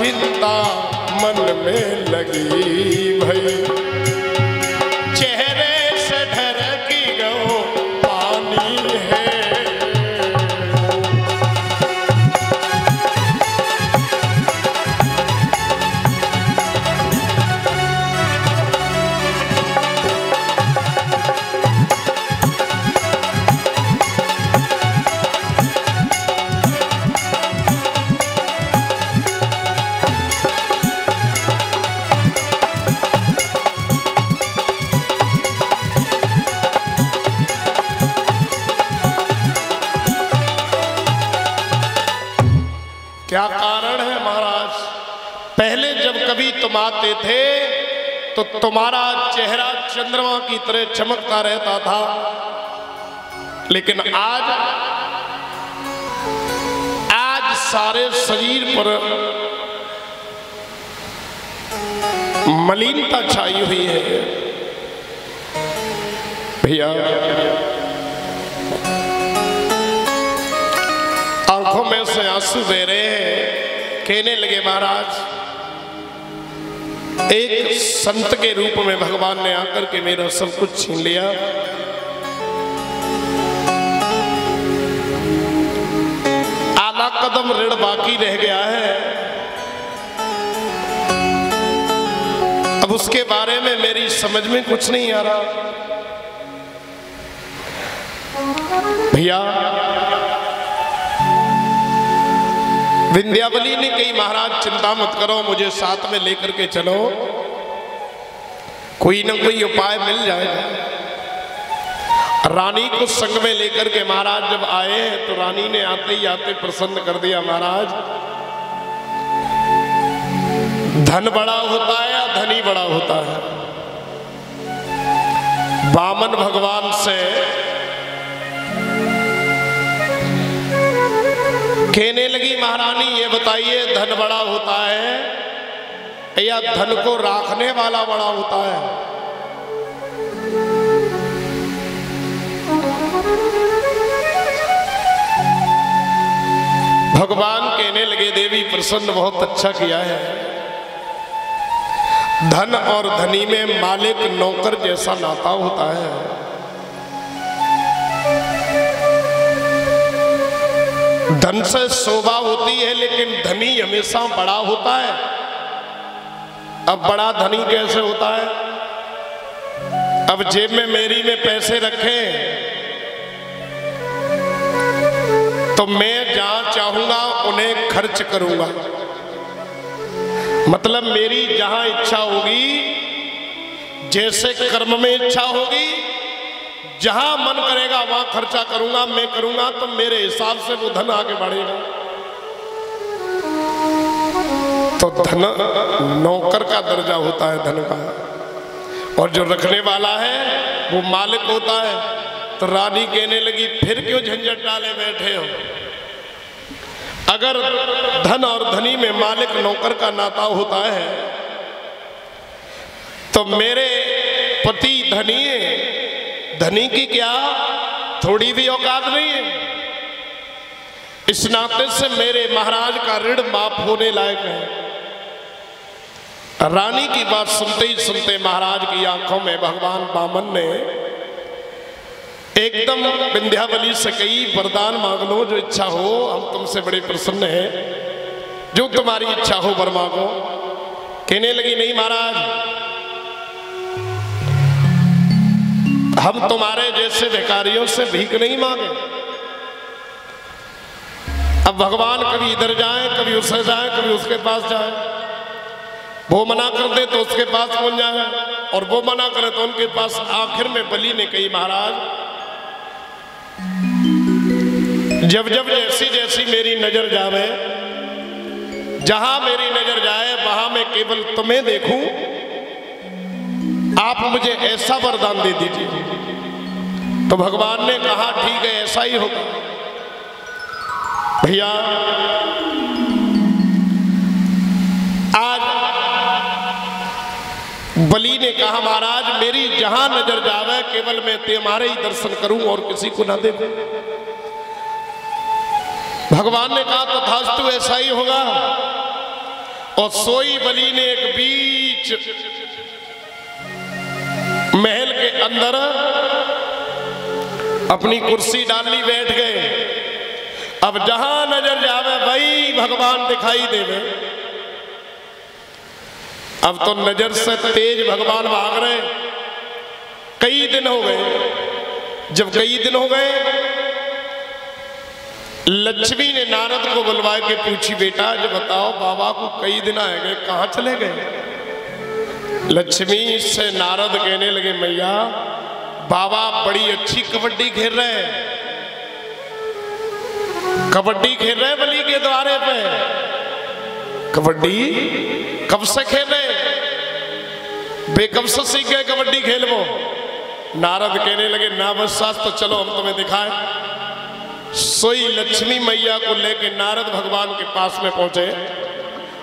चिंता मन में लगी भई, चेहरे से ढरकी गो पानी है। क्या कारण है महाराज? पहले जब कभी तुम आते थे तो तुम्हारा चेहरा चंद्रमा की तरह चमकता रहता था, लेकिन आज सारे शरीर पर मलिनता छाई हुई है। भैया आंखों में से आंसू बह रहे हैं। कहने लगे महाराज, एक संत के रूप में भगवान ने आकर के मेरा सब कुछ छीन लिया। आधा कदम ऋण बाकी रह गया है, अब उसके बारे में मेरी समझ में कुछ नहीं आ रहा। भैया विंध्यावली ने कही महाराज चिंता मत करो, मुझे साथ में लेकर के चलो, कोई ना कोई उपाय मिल जाएगा। रानी को संग में लेकर के महाराज जब आए तो रानी ने आते ही आते प्रसन्न कर दिया। महाराज धन बड़ा होता है या धनी बड़ा होता है? वामन भगवान से कहने लगी महारानी, ये बताइए धन बड़ा होता है या धन को राखने वाला बड़ा होता है? भगवान कहने लगे, देवी प्रसन्न बहुत अच्छा किया है। धन और धनी में मालिक नौकर जैसा नाता होता है। धन से शोभा होती है लेकिन धनी हमेशा बड़ा होता है। अब बड़ा धनी कैसे होता है? अब जेब में मेरी में पैसे रखे तो मैं जहां चाहूंगा उन्हें खर्च करूंगा। मतलब मेरी जहां इच्छा होगी, जैसे कर्म में इच्छा होगी, जहां मन करेगा वहां खर्चा करूंगा, मैं करूंगा तो मेरे हिसाब से वो धन आगे बढ़ेगा। तो धन नौकर का दर्जा होता है धन का, और जो रखने वाला है वो मालिक होता है। तो रानी कहने लगी, फिर क्यों झंझट डाले बैठे हो? अगर धन और धनी में मालिक नौकर का नाता होता है तो मेरे पति धनी है, धनी की क्या थोड़ी भी औकात नहीं है? इस नाते से मेरे महाराज का ऋण माफ होने लायक है। रानी की बात सुनते ही सुनते महाराज की आंखों में भगवान वामन ने एकदम विंध्यावली से कही, वरदान मांग लो, जो इच्छा हो, हम तुमसे बड़े प्रसन्न हैं, जो तुम्हारी इच्छा हो वर मांगो। कहने लगी, नहीं महाराज, हम तुम्हारे जैसे भिखारियों से भीख नहीं मांगे। अब भगवान कभी इधर जाए, कभी उससे जाए, कभी उसके पास जाए। वो मना कर दे तो उसके पास पहुंच जाए, और वो मना करे तो उनके पास। आखिर में बलि ने कही, महाराज जब जब जैसी जैसी मेरी नजर जावे, जहां मेरी नजर जाए वहां मैं केवल तुम्हें देखूं, आप मुझे ऐसा वरदान दे दीजिए। तो भगवान ने कहा, ठीक है, ऐसा ही होगा। भैया आज बलि ने कहा, महाराज मेरी जहां नजर जावे केवल मैं तुम्हारे ही दर्शन करूं और किसी को ना देखूं। भगवान ने कहा, तथास्तु ऐसा ही होगा। और सोई बलि ने एक बीच महल के अंदर अपनी कुर्सी डाल ली, बैठ गए। अब जहां नजर जावे भाई भगवान दिखाई देवे। अब तो नजर से तेज भगवान भाग रहे। कई दिन हो गए। जब कई दिन हो गए, लक्ष्मी ने नारद को बुलवा के पूछी, बेटा जब बताओ बाबा को कई दिन आए गए, कहां चले गए? लक्ष्मी से नारद कहने लगे, मैया बाबा बड़ी अच्छी कबड्डी खेल रहे हैं, कबड्डी खेल रहे हैं बलि के द्वारे पे। कबड्डी कब से खेल रहे? बेकब से सीख गए कबड्डी खेल वो? नारद कहने लगे, ना बस सास तो चलो हम तुम्हें दिखाएं। सोई लक्ष्मी मैया को लेके नारद भगवान के पास में पहुंचे।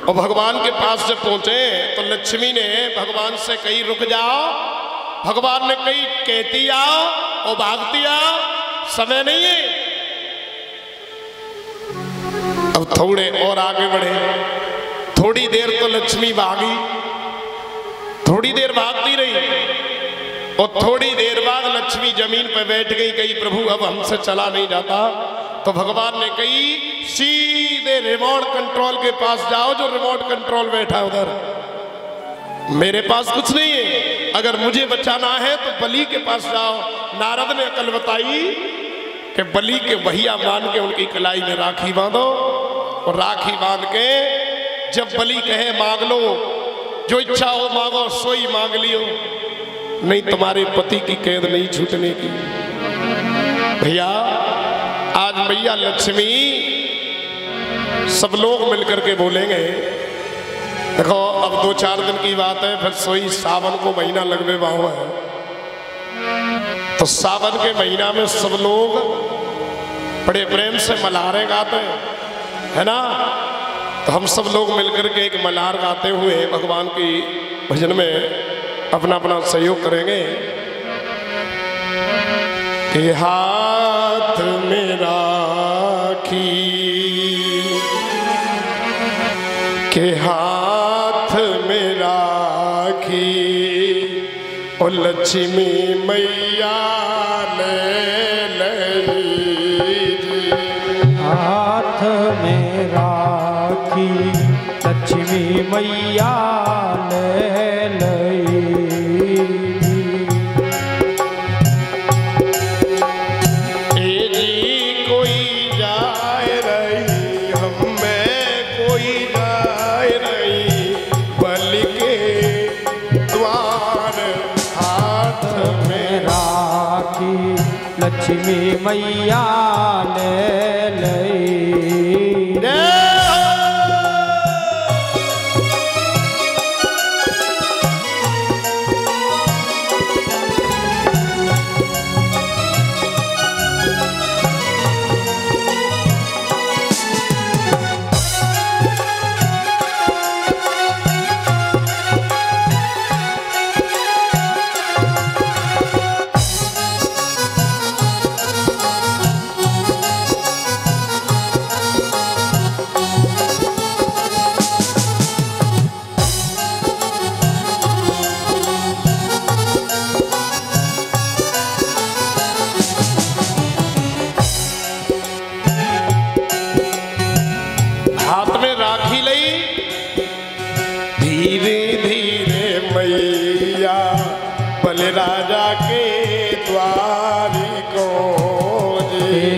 और भगवान के पास जब पहुंचे तो लक्ष्मी ने भगवान से कही, रुक जाओ। भगवान ने कही, कहती आओ और भागती आओ, समय नहीं है। अब थोड़े और आगे बढ़े। थोड़ी देर तो लक्ष्मी भागी, थोड़ी देर भागती रही और थोड़ी देर बाद लक्ष्मी जमीन पर बैठ गई। कही, प्रभु अब हमसे चला नहीं जाता। तो भगवान ने कही, सीधे रिमोट कंट्रोल के पास जाओ, जो रिमोट कंट्रोल बैठा उधर। मेरे पास कुछ नहीं है, अगर मुझे बचाना है तो बलि के पास जाओ। नारद ने अकल बताई कि बलि के भैया मान के उनकी कलाई में राखी बांधो और राखी बांध के जब बलि कहे मांग लो, जो इच्छा हो मांगो, सोई मांग लियो, नहीं तुम्हारे पति की कैद नहीं छूटने की। भैया आज मैया लक्ष्मी सब लोग मिलकर के बोलेंगे। देखो अब 2-4 दिन की बात है, फिर सोई सावन को महीना लगने वाला है। तो सावन के महीना में सब लोग बड़े प्रेम से मल्हारें गाते हैं, है ना? तो हम सब लोग मिलकर के एक मल्हार गाते हुए भगवान की भजन में अपना अपना सहयोग करेंगे। कि हाथ में राखी, के हाथ में राखी, और लक्ष्मी मैया ले हाथ में राखी, लक्ष्मी मैया लक्ष्मी मैया ले लई। राजा के द्वार को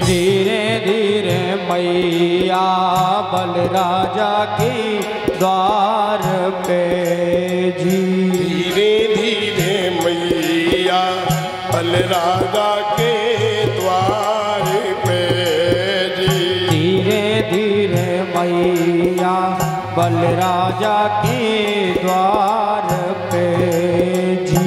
धीरे धीरे मैया बल राजा के द्वार पे जी। धीरे धीरे मैया बल राजा के द्वार पे जी। धीरे धीरे मैया बल राजा के द्वार पे जी।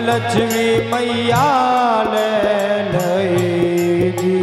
लक्ष्मी मैया ले लई जी।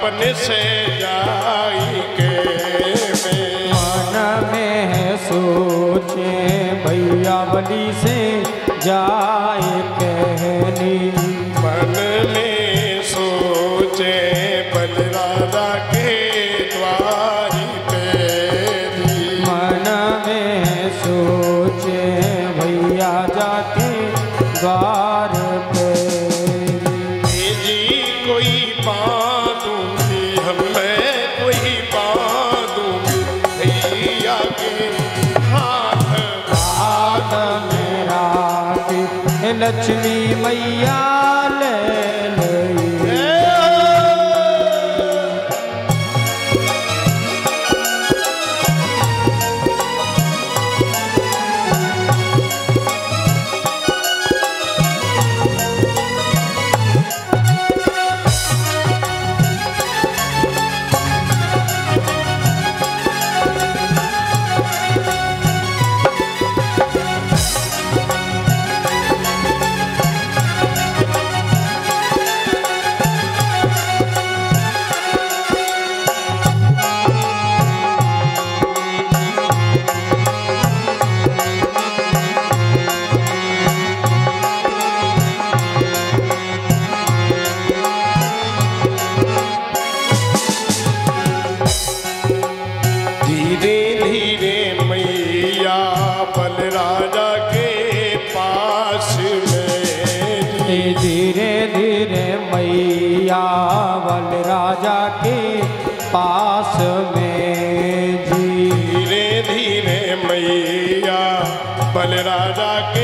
अपने से जाई के मन में है सोचे भैया बलि से जाए कहनी। मन में सोचे बलराजा के द्वारी पे मन में सोचे भैया जाके द्वार पे जी कोई बादूंगी हमें कोई बादूंगी भैया के हाथ हाथ मेरा लक्ष्मी मैया ले लई। बलराजा के पास में जी। धीरे धीरे मैया बलराजा के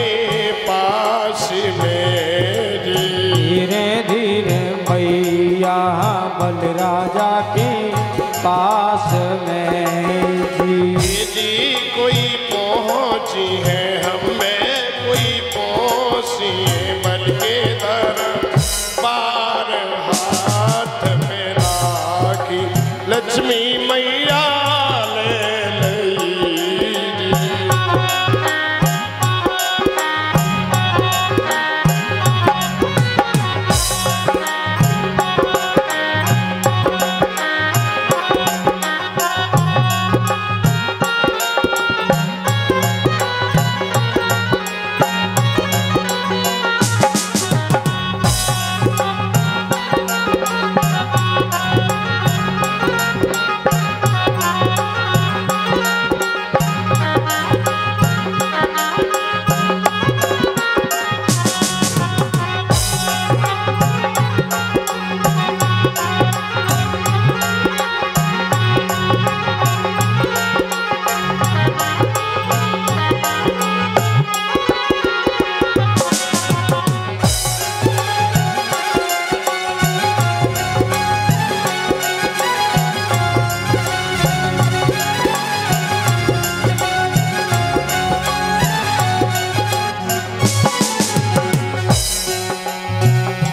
पास में जी। धीरे धीरे मैया बलराजा के पास में जी। जी कोई पहुँची है हमें कोई पहुँची है बल के दरबार हाथ में राखी लक्ष्मी मैया ले लई जी।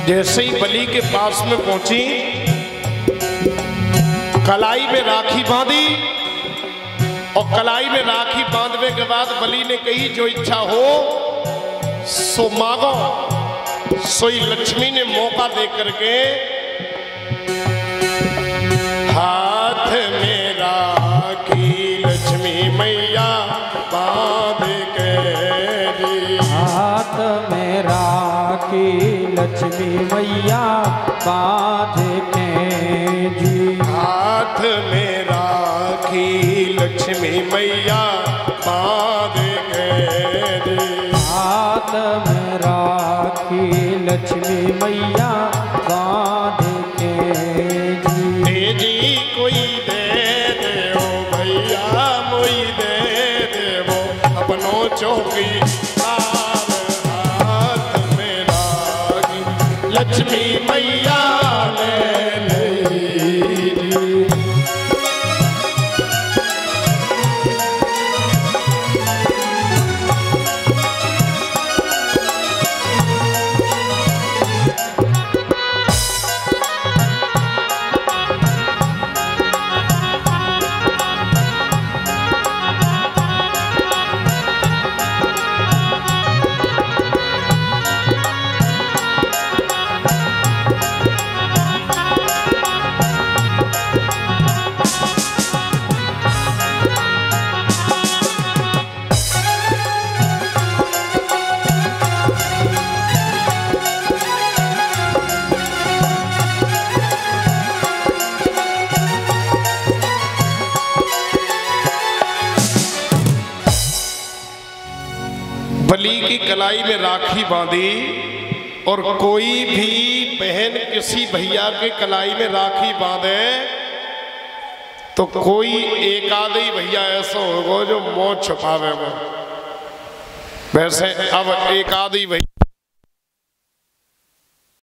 जैसे ही बलि के पास में पहुंची कलाई में राखी बांधी और कलाई में राखी बांधने के बाद बलि ने कही जो इच्छा हो सो मांगो। सोई लक्ष्मी ने मौका दे करके हाथ में राखी लक्ष्मी मैया बांध के दी। हाथ में राखी लक्ष्मी मैया बांध के जी। हाथ में राखी लक्ष्मी मैया बांध के दी। हाथ में राखी लक्ष्मी मैया बांध के जी। जी कोई दे दो भैया मोई दे देवो अपनो चौकी हाथ में राखी लक्ष्मी मैया ले लई जी। की कलाई में राखी बांधी और कोई भी बहन किसी भैया के कलाई में राखी बांधे तो कोई एक आधे भैया ऐसा होगा जो मौत छुपावे वो। वैसे अब एक आधी भैया